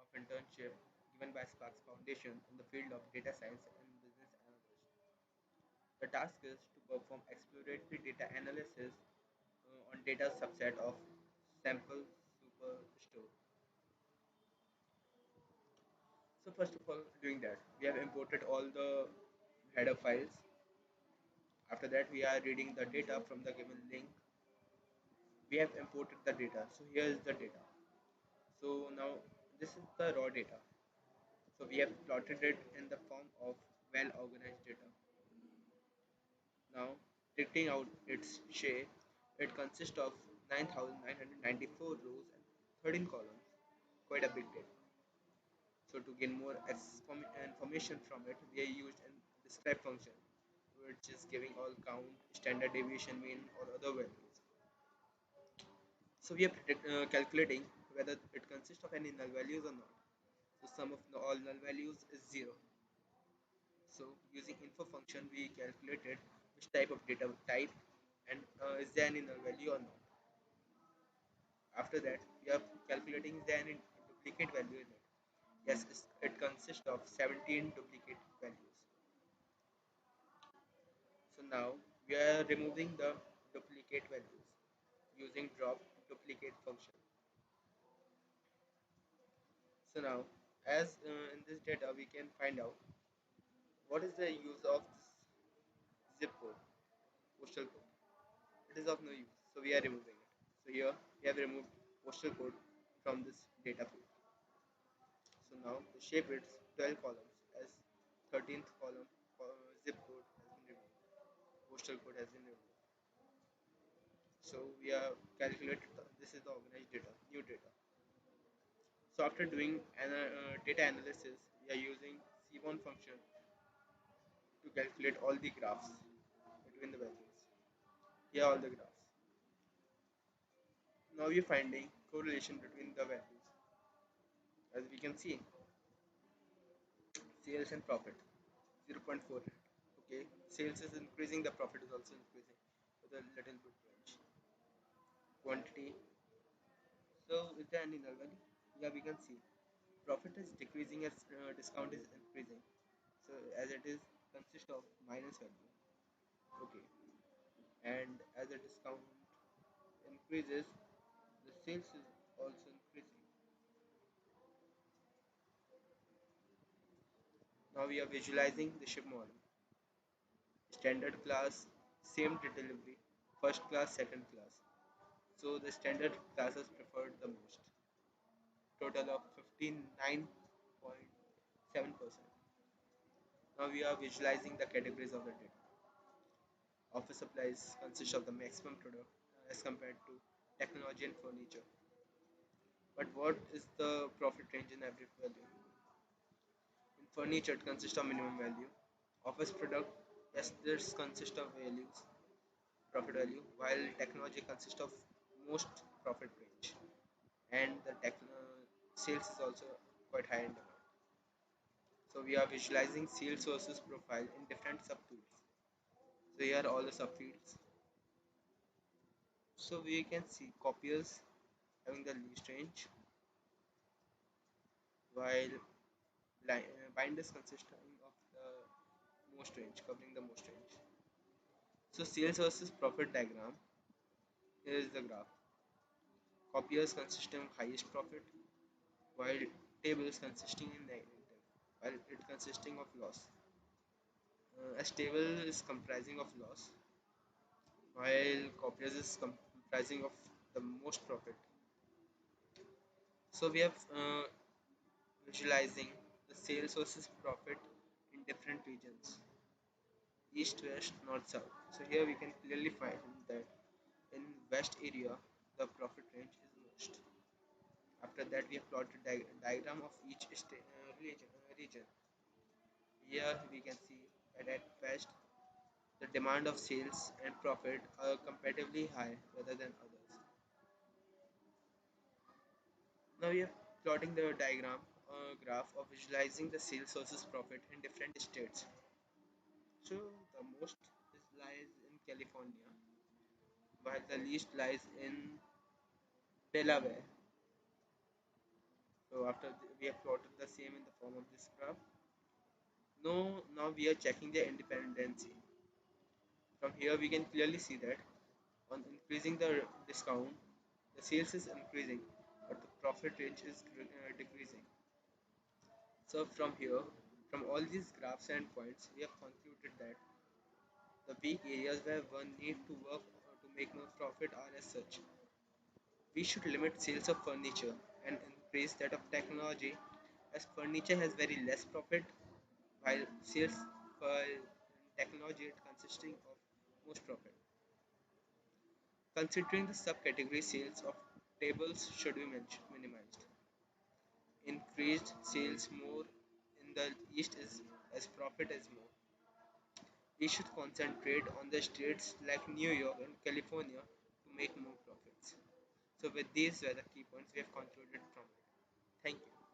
of internship given by Sparks Foundation in the field of data science and business analyst. The task is to perform exploratory data analysis on data subset of sample superstore. So first of all, doing that, we have imported all the header files. After that, we are reading the data from the given link. We have imported the data. So here is the data. So now this is the raw data. So we have plotted it in the form of well organized data. Now taking out its shape, it consists of 9,994 rows and 13 columns. Quite a big data. So to gain more information from it, we are used in describe function, which is giving all count, standard deviation, mean, or other values. So we are calculating whether it consists of any null values or not. So sum of all null values is 0. So using info function, we calculated which type of data type and is there any null value or not. After that, we are calculating is there any duplicate value in it. Yes, it consists of 17 duplicate values. So now we are removing the duplicate values using drop duplicate function. So now, as in this data, we can find out what is the use of this zip code, postal code. It is of no use, so we are removing it. So here we have removed postal code from this data field. So now the shape is 12 columns as 13th column zip code has been removed, postal code has been removed. So we have calculated this is the organized data, new data. So after doing data analysis, we are using C1 function to calculate all the graphs between the values. Here are all the graphs. Now we are finding correlation between the values. As we can see, sales and profit 0.4. Okay, sales is increasing, the profit is also increasing with a little bit range. Quantity. So is there any null value? Yeah, we can see profit is decreasing as discount is increasing. So as it is consists of minus value. Okay, and as the discount increases, the sales is also increasing. Now we are visualizing the ship model. Standard class, same day delivery, first class, second class. So the standard classes preferred the most. Total of 59.7%. Now we are visualizing the categories of the data. Office supplies consist of the maximum product as compared to technology and furniture. But what is the profit range in every value? In furniture, it consists of minimum value. Office product, yes, this consists of values, profit value, while technology consists of most profit range. And the sales is also quite high in demand. So we are visualizing sales sources profile in different subfields. So here are all the subfields. So we can see copiers having the least range, while binders consisting of the most range, covering the most range. So sales versus profit diagram. Here is the graph. Copiers consisting of highest profit, while tables consisting in negative, while it consisting of loss. As table is comprising of loss, while copiers is comprising of the most profit. So we have visualizing the sales versus profit in different regions, east, west, north, south. So here we can clearly find that in west area the profit range is most. After that we have plotted diagram of each region. Here we can see that at west the demand of sales and profit are comparatively high rather than others. Now we are plotting the diagram graph of visualizing the sales versus profit in different states. So the most is lies in California, while the least lies in Delaware. So we have plotted the same in the form of this graph. Now we are checking their independency. From here we can clearly see that on increasing the discount, the sales is increasing, but the profit range is decreasing. So from here, from all these graphs and points, we have concluded that the weak areas where one need to work to make more profit are as such. We should limit sales of furniture and increase that of technology, as furniture has very less profit, while sales for technology is consisting of most profit. Considering the subcategory sales of tables should be minimized. Increased sales more in the east is as profit is more. We should concentrate on the states like New York and California to make more profits. So with these were the key points we have concluded from it. Thank you.